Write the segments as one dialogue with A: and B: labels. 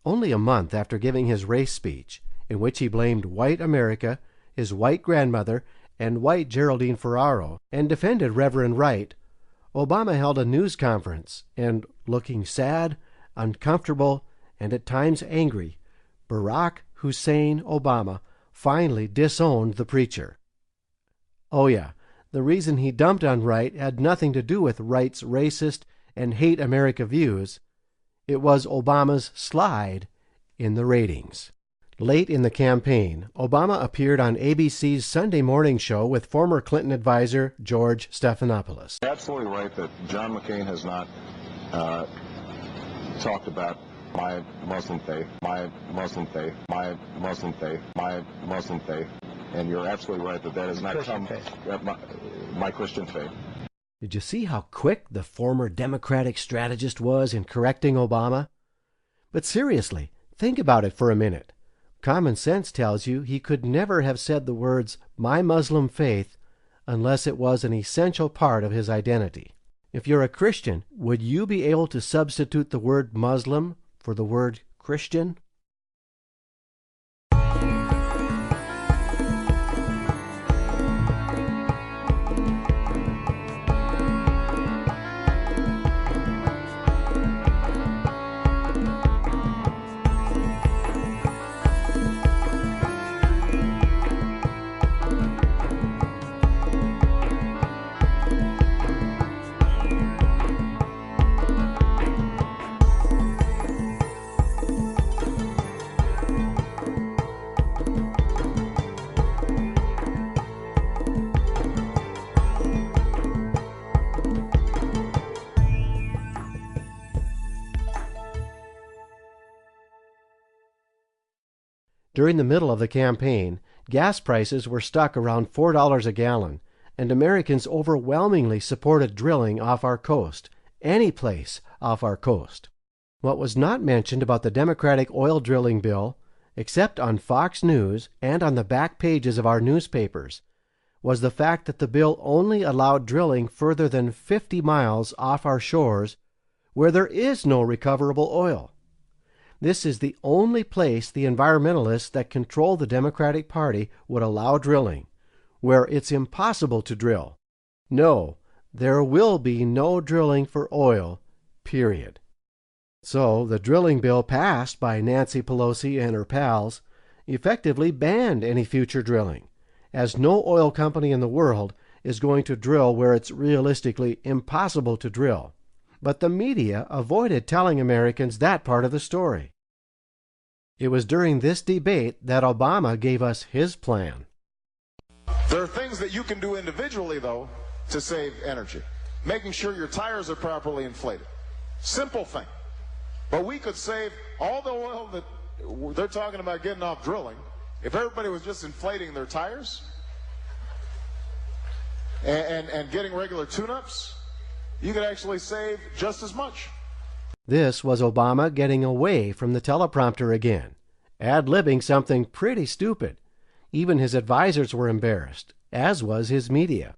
A: only a month after giving his race speech, in which he blamed white America, his white grandmother, and white Geraldine Ferraro, and defended Reverend Wright, Obama held a news conference, and looking sad, uncomfortable, and at times angry, Barack Hussein Obama finally disowned the preacher. Oh yeah, the reason he dumped on Wright had nothing to do with Wright's racist and hate America views. It was Obama's slide in the ratings. Late in the campaign, Obama appeared on ABC's Sunday morning show with former Clinton advisor George Stephanopoulos.
B: You're absolutely right that John McCain has not talked about my Muslim faith, my Muslim faith, my Muslim faith, my Muslim faith, and you're absolutely right that that has not come my Christian faith.
A: Did you see how quick the former Democratic strategist was in correcting Obama? But seriously, think about it for a minute. Common sense tells you he could never have said the words, my Muslim faith, unless it was an essential part of his identity. If you're a Christian, would you be able to substitute the word Muslim for the word Christian? During the middle of the campaign, gas prices were stuck around $4 a gallon, and Americans overwhelmingly supported drilling off our coast, any place off our coast. What was not mentioned about the Democratic oil drilling bill, except on Fox News and on the back pages of our newspapers, was the fact that the bill only allowed drilling further than 50 miles off our shores where there is no recoverable oil. This is the only place the environmentalists that control the Democratic Party would allow drilling, where it's impossible to drill. No, there will be no drilling for oil, period. So the drilling bill passed by Nancy Pelosi and her pals effectively banned any future drilling, as no oil company in the world is going to drill where it's realistically impossible to drill. But the media avoided telling Americans that part of the story. It was during this debate that Obama gave us his plan.
C: There are things that you can do individually, though, to save energy. Making sure your tires are properly inflated. Simple thing. But we could save all the oil that they're talking about getting off drilling if everybody was just inflating their tires and getting regular tune-ups. You could actually save just as much.
A: This was Obama getting away from the teleprompter again, ad-libbing something pretty stupid. Even his advisors were embarrassed, as was his media.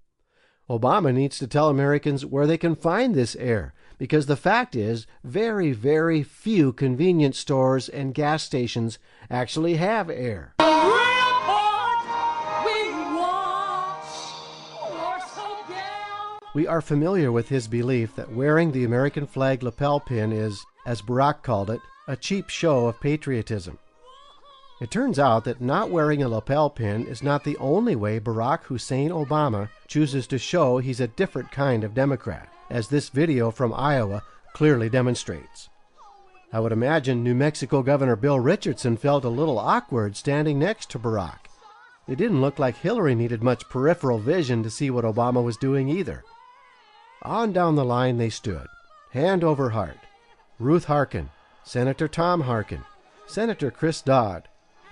A: Obama needs to tell Americans where they can find this air, because the fact is, very, very few convenience stores and gas stations actually have air. We are familiar with his belief that wearing the American flag lapel pin is, as Barack called it, a cheap show of patriotism. It turns out that not wearing a lapel pin is not the only way Barack Hussein Obama chooses to show he's a different kind of Democrat, as this video from Iowa clearly demonstrates. I would imagine New Mexico Governor Bill Richardson felt a little awkward standing next to Barack. It didn't look like Hillary needed much peripheral vision to see what Obama was doing either. On down the line they stood, hand over heart. Ruth Harkin, Senator Tom Harkin, Senator Chris Dodd,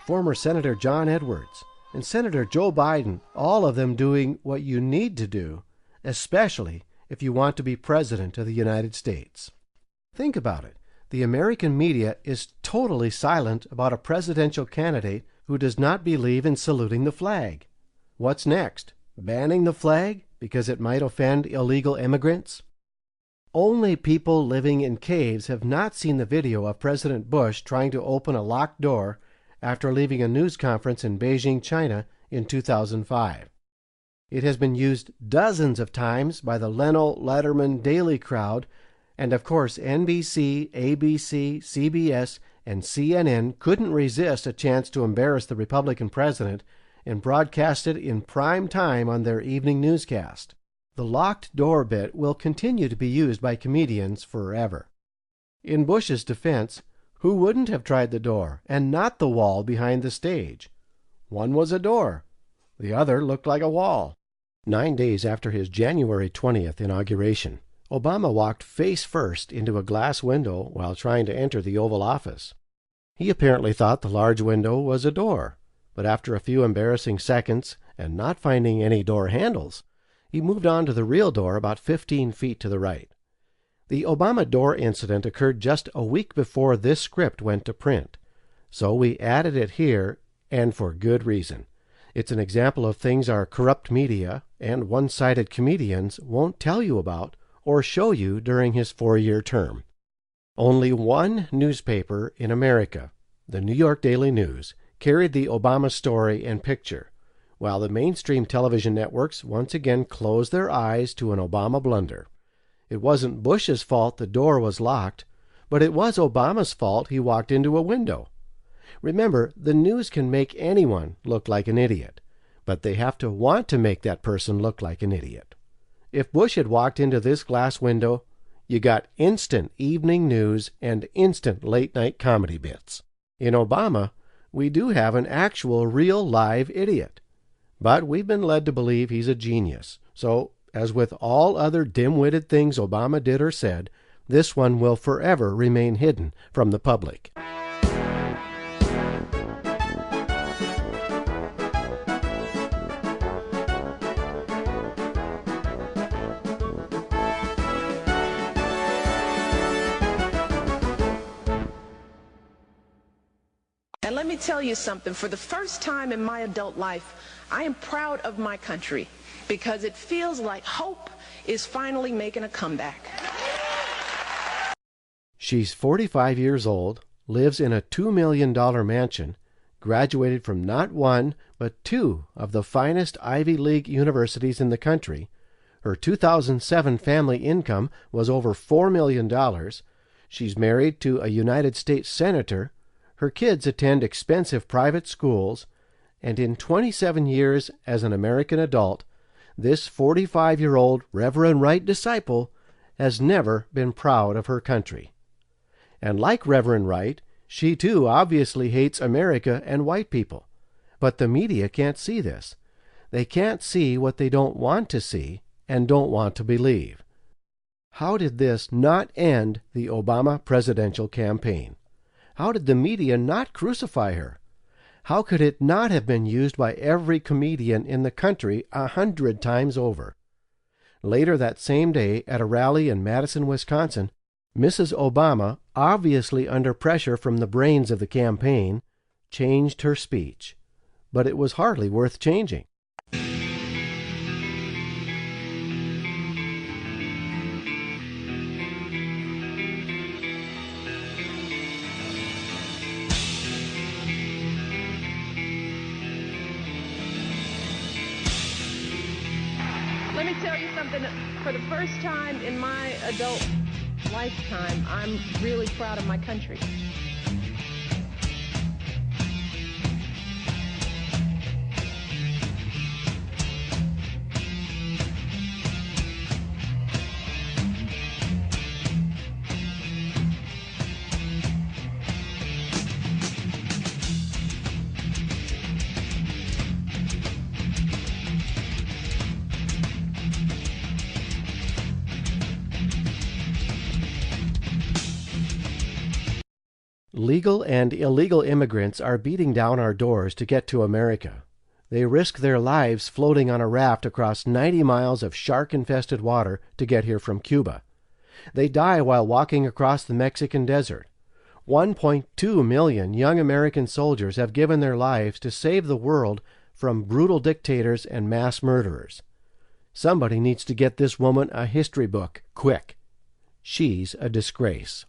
A: former Senator John Edwards, and Senator Joe Biden, all of them doing what you need to do, especially if you want to be President of the United States. Think about it. The American media is totally silent about a presidential candidate who does not believe in saluting the flag. What's next? Banning the flag because it might offend illegal immigrants? Only people living in caves have not seen the video of President Bush trying to open a locked door after leaving a news conference in Beijing, China in 2005. It has been used dozens of times by the Leno Letterman Daily crowd, and of course NBC, ABC, CBS, and CNN couldn't resist a chance to embarrass the Republican president and broadcast it in prime time on their evening newscast. The locked door bit will continue to be used by comedians forever. In Bush's defense, who wouldn't have tried the door and not the wall behind the stage? One was a door. The other looked like a wall. 9 days after his January 20th inauguration, Obama walked face first into a glass window while trying to enter the Oval Office. He apparently thought the large window was a door, but after a few embarrassing seconds and not finding any door handles, he moved on to the real door about 15 feet to the right. The Obama door incident occurred just a week before this script went to print, so we added it here, and for good reason. It's an example of things our corrupt media and one-sided comedians won't tell you about or show you during his 4-year term. Only one newspaper in America, the New York Daily News, carried the Obama story and picture, while the mainstream television networks once again closed their eyes to an Obama blunder. It wasn't Bush's fault the door was locked, but it was Obama's fault he walked into a window. Remember, the news can make anyone look like an idiot, but they have to want to make that person look like an idiot. If Bush had walked into this glass window, you got instant evening news and instant late-night comedy bits. In Obama, we do have an actual real live idiot, but we've been led to believe he's a genius. So, as with all other dim-witted things Obama did or said, this one will forever remain hidden from the public.
D: And let me tell you something, for the first time in my adult life, I am proud of my country because it feels like hope is finally making a comeback.
A: She's 45 years old, lives in a $2 million mansion, graduated from not one, but two of the finest Ivy League universities in the country. Her 2007 family income was over $4 million. She's married to a United States senator. Her kids attend expensive private schools, and in 27 years as an American adult, this 45-year-old Reverend Wright disciple has never been proud of her country. And like Reverend Wright, she too obviously hates America and white people. But the media can't see this. They can't see what they don't want to see and don't want to believe. How did this not end the Obama presidential campaign? How did the media not crucify her? How could it not have been used by every comedian in the country 100 times over? Later that same day, at a rally in Madison, Wisconsin, Mrs. Obama, obviously under pressure from the brains of the campaign, changed her speech. But it was hardly worth changing.
D: Let me tell you something, for the first time in my adult lifetime, I'm really proud of my country.
A: Legal and illegal immigrants are beating down our doors to get to America. They risk their lives floating on a raft across 90 miles of shark-infested water to get here from Cuba. They die while walking across the Mexican desert. 1.2 million young American soldiers have given their lives to save the world from brutal dictators and mass murderers. Somebody needs to get this woman a history book, quick. She's a disgrace.